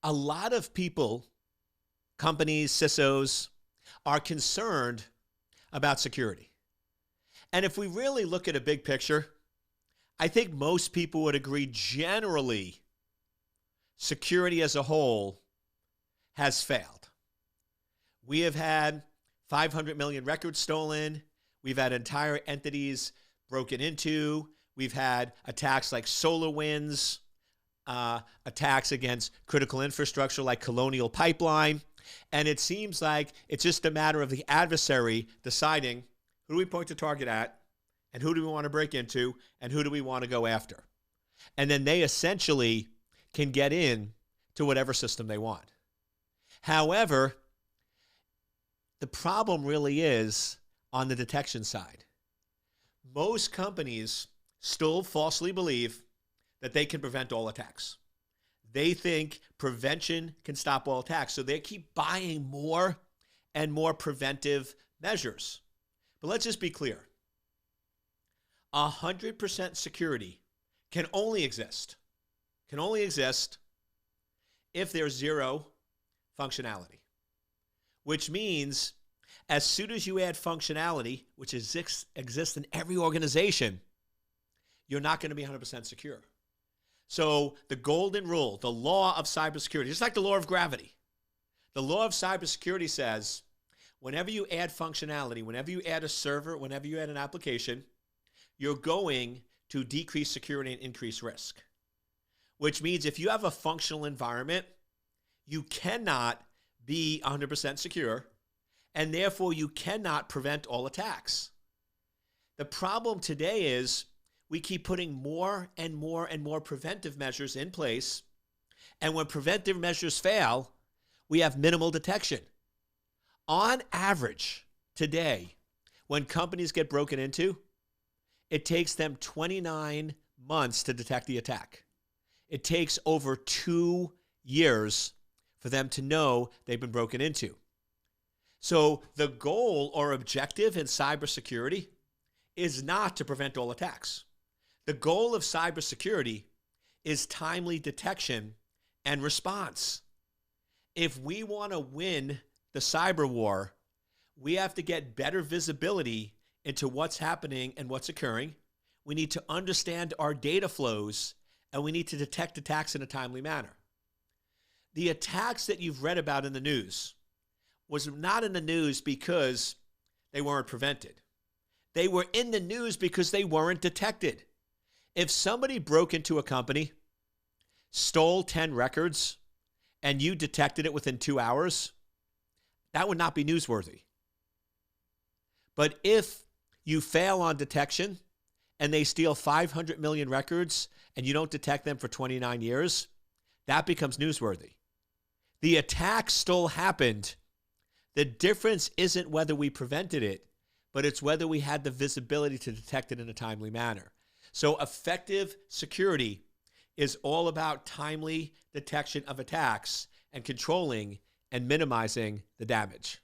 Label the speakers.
Speaker 1: A lot of people, companies, CISOs, are concerned about security. And if we really look at a big picture, I think most people would agree generally security as a whole has failed. We have had 500 million records stolen. We've had entire entities broken into. We've had attacks like SolarWinds, attacks against critical infrastructure like Colonial Pipeline. And it seems like it's just a matter of the adversary deciding who do we point the target at, and who do we want to break into, and who do we want to go after. And then they essentially can get in to whatever system they want. However, the problem really is on the detection side. Most companies still falsely believe that they can prevent all attacks. They think prevention can stop all attacks, so they keep buying more and more preventive measures. But let's just be clear. 100% security can only exist if there's zero functionality, which means as soon as you add functionality, which exists in every organization, you're not going to be 100% secure. So the golden rule, the law of cybersecurity, just like the law of gravity, the law of cybersecurity says whenever you add functionality, whenever you add a server, whenever you add an application, you're going to decrease security and increase risk. Which means if you have a functional environment, you cannot be 100% secure, and therefore you cannot prevent all attacks. The problem today is we keep putting more and more and more preventive measures in place, and when preventive measures fail, we have minimal detection. On average, today, when companies get broken into, it takes them 29 months to detect the attack. It takes over 2 years for them to know they've been broken into. So the goal or objective in cybersecurity is not to prevent all attacks. The goal of cybersecurity is timely detection and response. If we want to win the cyber war, we have to get better visibility into what's happening and what's occurring. We need to understand our data flows, and we need to detect attacks in a timely manner. The attacks that you've read about in the news was not in the news because they weren't prevented. They were in the news because they weren't detected. If somebody broke into a company, stole 10 records, and you detected it within 2 hours, that would not be newsworthy. But if you fail on detection and they steal 500 million records and you don't detect them for 29 years, that becomes newsworthy. The attack still happened. The difference isn't whether we prevented it, but it's whether we had the visibility to detect it in a timely manner. So effective security is all about timely detection of attacks and controlling and minimizing the damage.